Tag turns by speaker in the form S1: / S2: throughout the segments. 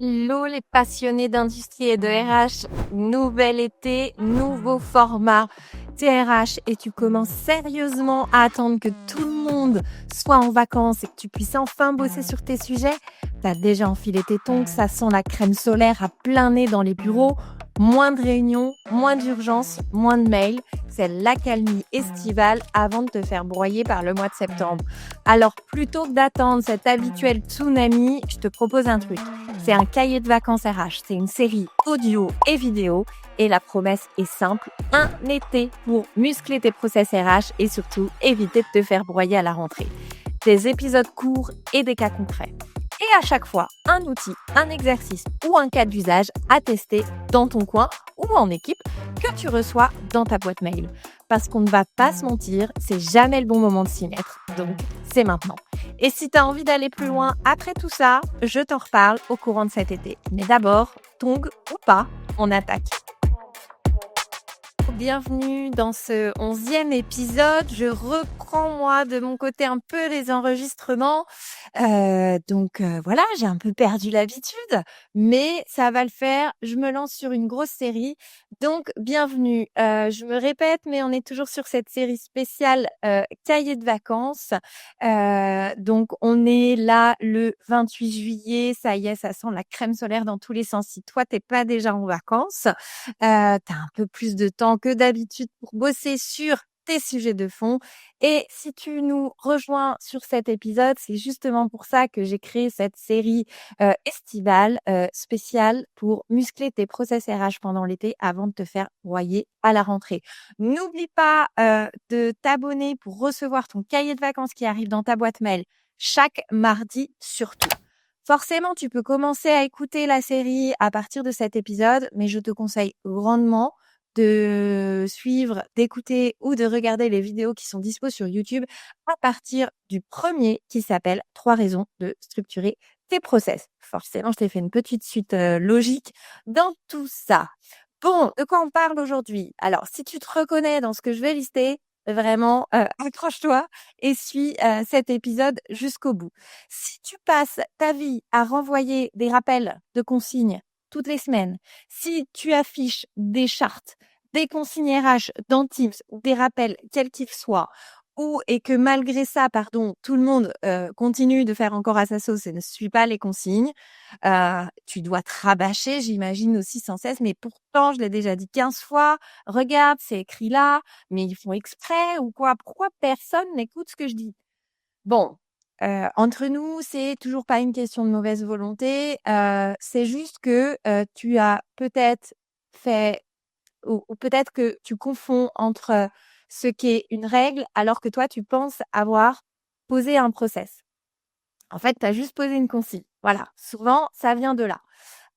S1: Hello les passionnés d'industrie et de RH, nouvel été, nouveau format TRH et tu commences sérieusement à attendre que tout le monde soit en vacances et que tu puisses enfin bosser sur tes sujets. T'as déjà enfilé tes tongs, ça sent la crème solaire à plein nez dans les bureaux. Moins de réunions, moins d'urgences, moins de mails. C'est l'accalmie estivale avant de te faire broyer par le mois de septembre. Alors plutôt que d'attendre cet habituel tsunami, je te propose un truc. C'est un cahier de vacances RH. C'est une série audio et vidéo. Et la promesse est simple, un été pour muscler tes process RH et surtout éviter de te faire broyer à la rentrée. Des épisodes courts et des cas concrets. Et à chaque fois, un outil, un exercice ou un cas d'usage à tester dans ton coin ou en équipe que tu reçois dans ta boîte mail. Parce qu'on ne va pas se mentir, c'est jamais le bon moment de s'y mettre. Donc, c'est maintenant. Et si tu as envie d'aller plus loin après tout ça, je t'en reparle au courant de cet été. Mais d'abord, tongs ou pas, on attaque. Bienvenue dans ce 11e épisode. Je reprends moi de mon côté un peu les enregistrements. Donc voilà, j'ai un peu perdu l'habitude, mais ça va le faire. Je me lance sur une grosse série. Donc bienvenue. Je me répète, mais on est toujours sur cette série spéciale cahier de vacances. Donc on est là le 28 juillet. Ça y est, ça sent la crème solaire dans tous les sens. Si toi, t'es pas déjà en vacances, t'as un peu plus de temps que d'habitude pour bosser sur tes sujets de fond. Et si tu nous rejoins sur cet épisode, c'est justement pour ça que j'ai créé cette série estivale spéciale pour muscler tes process RH pendant l'été avant de te faire broyer à la rentrée. N'oublie pas de t'abonner pour recevoir ton cahier de vacances qui arrive dans ta boîte mail chaque mardi surtout. Forcément, tu peux commencer à écouter la série à partir de cet épisode, mais je te conseille grandement de suivre, d'écouter ou de regarder les vidéos qui sont dispo sur YouTube à partir du premier qui s'appelle 3 raisons de structurer tes process. Forcément, je t'ai fait une petite suite logique dans tout ça. Bon, de quoi on parle aujourd'hui? Alors, si tu te reconnais dans ce que je vais lister, vraiment, accroche-toi et suis cet épisode jusqu'au bout. Si tu passes ta vie à renvoyer des rappels de consignes toutes les semaines, si tu affiches des chartes, des consignes RH dans Teams ou des rappels quels qu'ils soient, et que malgré ça, tout le monde continue de faire encore à sa sauce et ne suit pas les consignes, tu dois te rabâcher, j'imagine aussi sans cesse, mais pourtant, je l'ai déjà dit 15 fois, regarde, c'est écrit là, mais ils font exprès ou quoi? Pourquoi personne n'écoute ce que je dis? Bon, entre nous, c'est toujours pas une question de mauvaise volonté, c'est juste que, tu as peut-être fait ou peut-être que tu confonds entre ce qu'est une règle alors que toi, tu penses avoir posé un process. En fait, tu as juste posé une consigne. Voilà, souvent, ça vient de là.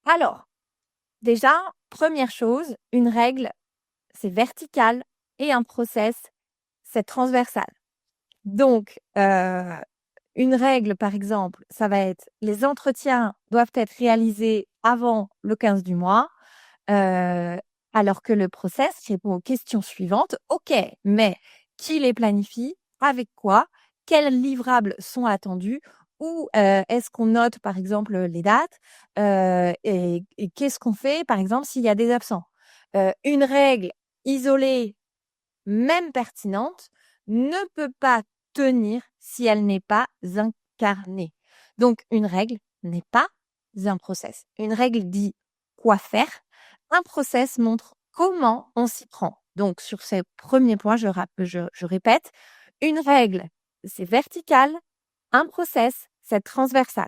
S1: Alors, déjà, première chose, une règle, c'est vertical et un process, c'est transversal. Donc, une règle, par exemple, ça va être les entretiens doivent être réalisés avant le 15 du mois, alors que le process répond aux questions suivantes. OK, mais qui les planifie? Avec quoi? Quels livrables sont attendus? Ou est-ce qu'on note, par exemple, les dates? Et qu'est-ce qu'on fait, par exemple, s'il y a des absents? Une règle isolée, même pertinente, ne peut pas tenir si elle n'est pas incarnée. Donc, une règle n'est pas un process. Une règle dit quoi faire. Un process montre comment on s'y prend. Donc, sur ces premiers points, je répète, une règle, c'est vertical. Un process, c'est transversal.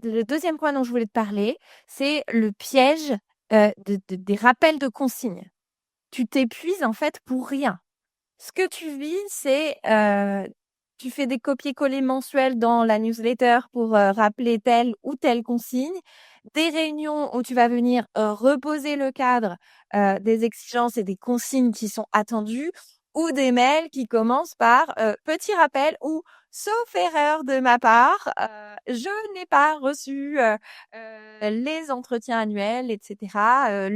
S1: Le deuxième point dont je voulais te parler, c'est le piège des rappels de consignes. Tu t'épuises en fait pour rien. Ce que tu vis, c'est tu fais des copier-coller mensuels dans la newsletter pour rappeler telle ou telle consigne, des réunions où tu vas venir reposer le cadre des exigences et des consignes qui sont attendues, ou des mails qui commencent par petit rappel ou sauf erreur de ma part, je n'ai pas reçu les entretiens annuels, etc.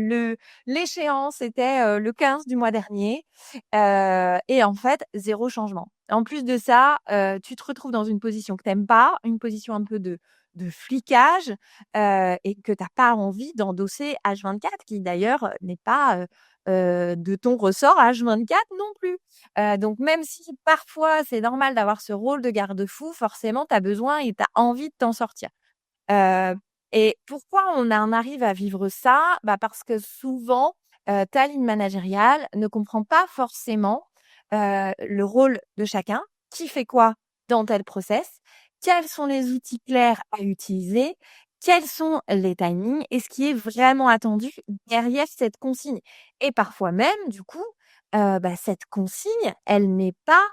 S1: L'échéance était le 15 du mois dernier. Et en fait, 0 changement. En plus de ça, tu te retrouves dans une position que t'aimes pas, une position un peu de de flicage, et que tu as pas envie d'endosser H24, qui d'ailleurs, n'est pas, de ton ressort H24 non plus. Donc même si parfois c'est normal d'avoir ce rôle de garde-fou, forcément tu as besoin et tu as envie de t'en sortir. Heu et pourquoi on en arrive à vivre ça? Bah, parce que souvent, ta ligne managériale ne comprend pas forcément, le rôle de chacun, qui fait quoi dans tel process, quels sont les outils clairs à utiliser, quels sont les timings et ce qui est vraiment attendu derrière cette consigne. Et parfois même, du coup, bah, cette consigne, elle n'est pas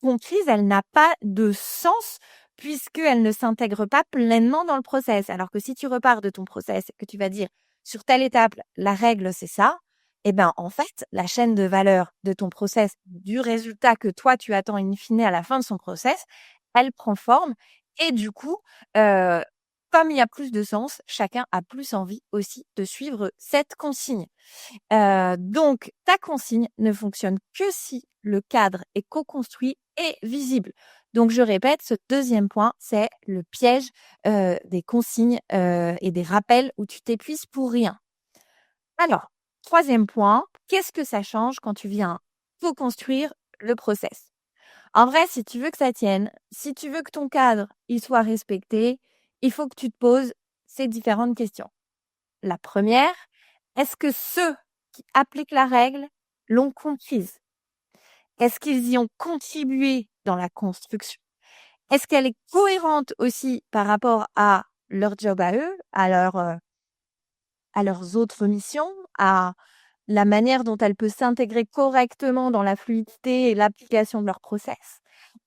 S1: comprise, elle n'a pas de sens puisqu'elle ne s'intègre pas pleinement dans le process. Alors que si tu repars de ton process et que tu vas dire: «Sur telle étape, la règle, c'est ça», et ben, en fait, la chaîne de valeur de ton process, du résultat que toi, tu attends in fine à la fin de son process, elle prend forme et du coup, heu, comme il y a plus de sens, chacun a plus envie aussi de suivre cette consigne. Donc ta consigne ne fonctionne que si le cadre est co-construit et visible. Donc je répète, ce deuxième point, c'est le piège, des consignes, et des rappels où tu t'épuises pour rien. Alors, troisième point, qu'est-ce que ça change quand tu viens co-construire le process? En vrai, si tu veux que ça tienne, si tu veux que ton cadre, il soit respecté, il faut que tu te poses ces différentes questions. La première, est-ce que ceux qui appliquent la règle l'ont comprise? Est-ce qu'ils y ont contribué dans la construction? Est-ce qu'elle est cohérente aussi par rapport à leur job à eux, à leurs autres missions, à la manière dont elle peut s'intégrer correctement dans la fluidité et l'application de leur process?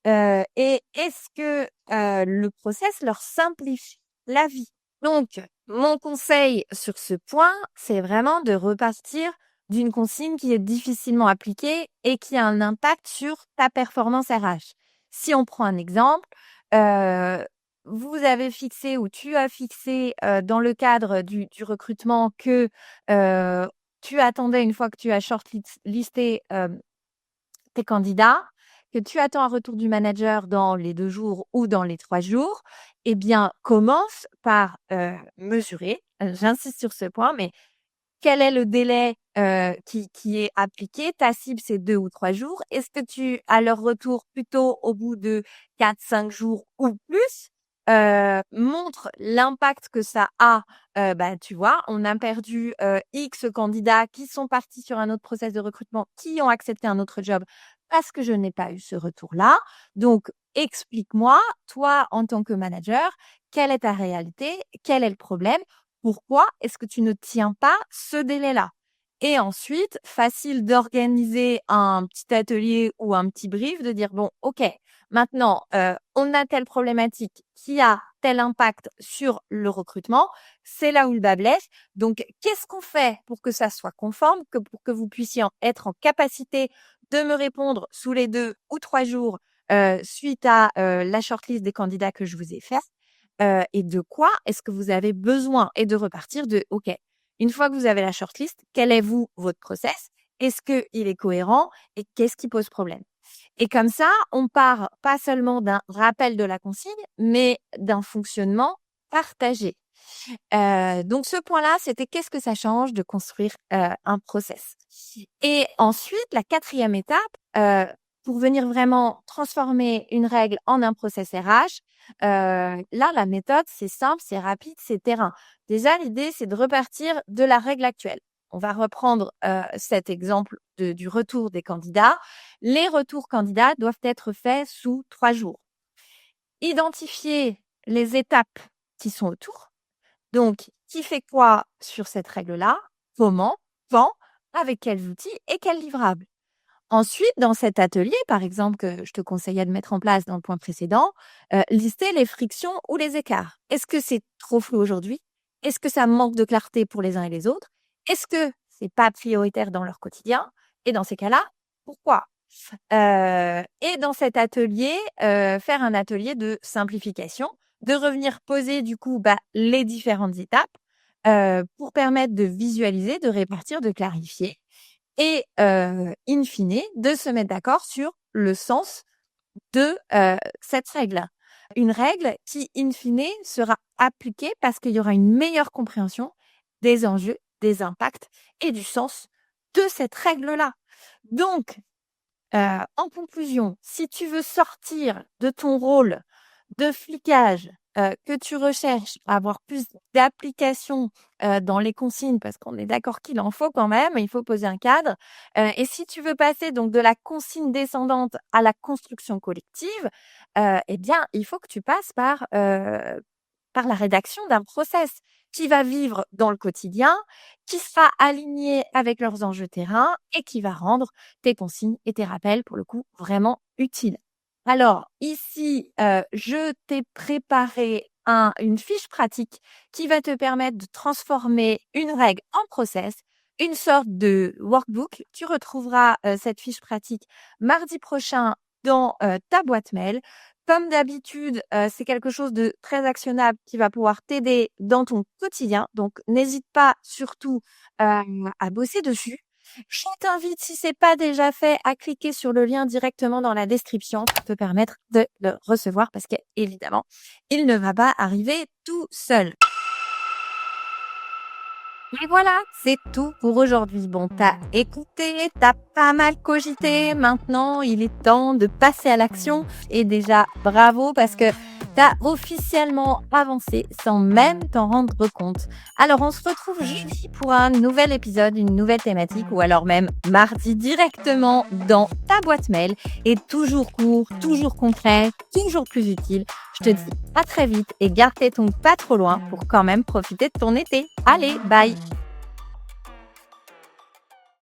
S1: Et est-ce que, le process leur simplifie la vie? Donc, mon conseil sur ce point, c'est vraiment de repartir d'une consigne qui est difficilement appliquée et qui a un impact sur ta performance RH. Si on prend un exemple, heu, vous avez fixé ou tu as fixé, dans le cadre du recrutement que, tu attendais une fois que tu as listé, tes candidats, que tu attends un retour du manager dans les 2 jours ou dans les 3 jours, eh bien, commence par, mesurer, j'insiste sur ce point, mais quel est le délai, qui est appliqué? Ta cible, c'est 2 ou 3 jours. Est-ce que tu as leur retour plutôt au bout de 4, 5 jours ou plus? Montre l'impact que ça a. Bah, tu vois, on a perdu, X candidats qui sont partis sur un autre process de recrutement, qui ont accepté un autre job parce que je n'ai pas eu ce retour-là. Donc explique-moi, toi, en tant que manager, quelle est ta réalité? Quel est le problème? Pourquoi est-ce que tu ne tiens pas ce délai-là? Et ensuite, facile d'organiser un petit atelier ou un petit brief, de dire: «Bon, OK, maintenant, on a telle problématique qui a tel impact sur le recrutement. C'est là où le bât blesse. Donc qu'est-ce qu'on fait pour que ça soit conforme, pour que vous puissiez être en capacité de me répondre sous les 2 ou 3 jours, suite à, la shortlist des candidats que je vous ai fait?» Et de quoi est-ce que vous avez besoin? Et de repartir de: «OK, une fois que vous avez la shortlist, quel est votre process? Est-ce qu'il est cohérent et qu'est-ce qui pose problème?» Et comme ça, on part pas seulement d'un rappel de la consigne, mais d'un fonctionnement partagé. Donc ce point-là, c'était qu'est-ce que ça change de construire, un process? Et ensuite, la quatrième étape, pour venir vraiment transformer une règle en un process RH, là, la méthode, c'est simple, c'est rapide, c'est terrain. Déjà, l'idée, c'est de repartir de la règle actuelle. On va reprendre, cet exemple du retour des candidats. Les retours candidats doivent être faits sous 3 jours. Identifier les étapes qui sont autour. Donc, qui fait quoi sur cette règle-là? Comment? Quand? Avec quels outils et quels livrables? Ensuite, dans cet atelier, par exemple, que je te conseillais de mettre en place dans le point précédent, lister les frictions ou les écarts. Est-ce que c'est trop flou aujourd'hui? Est-ce que ça manque de clarté pour les uns et les autres? Est-ce que c'est pas prioritaire dans leur quotidien? Et dans ces cas-là, pourquoi? Et dans cet atelier, faire un atelier de simplification, de revenir poser du coup, bah, les différentes étapes, pour permettre de visualiser, de répartir, de clarifier et in fine, de se mettre d'accord sur le sens de, cette règle. une règle qui, in fine, sera appliquée parce qu'il y aura une meilleure compréhension des enjeux, des impacts et du sens de cette règle-là. Donc, en conclusion, si tu veux sortir de ton rôle de flicage, que tu recherches à avoir plus d'application, dans les consignes, parce qu'on est d'accord qu'il en faut quand même, il faut poser un cadre, et si tu veux passer donc de la consigne descendante à la construction collective, eh bien, il faut que tu passes par la rédaction d'un process qui va vivre dans le quotidien, qui sera aligné avec leurs enjeux terrain et qui va rendre tes consignes et tes rappels, pour le coup, vraiment utiles. Alors ici, je t'ai préparé une fiche pratique qui va te permettre de transformer une règle en process, une sorte de workbook. Tu retrouveras, cette fiche pratique mardi prochain dans, ta boîte mail. Comme d'habitude, c'est quelque chose de très actionnable qui va pouvoir t'aider dans ton quotidien. Donc n'hésite pas surtout, à bosser dessus. Je t'invite, si c'est pas déjà fait, à cliquer sur le lien directement dans la description pour te permettre de le recevoir parce qu'évidemment, il ne va pas arriver tout seul. Et voilà, c'est tout pour aujourd'hui. Bon, t'as écouté, t'as pas mal cogité. Maintenant, il est temps de passer à l'action. Et déjà, bravo parce que t'as officiellement avancé sans même t'en rendre compte. Alors, on se retrouve jeudi pour un nouvel épisode, une nouvelle thématique ou alors même mardi directement dans ta boîte mail. Et toujours court, toujours concret, toujours plus utile. Je te dis à très vite et garde tes tongs pas trop loin pour quand même profiter de ton été. Allez, bye!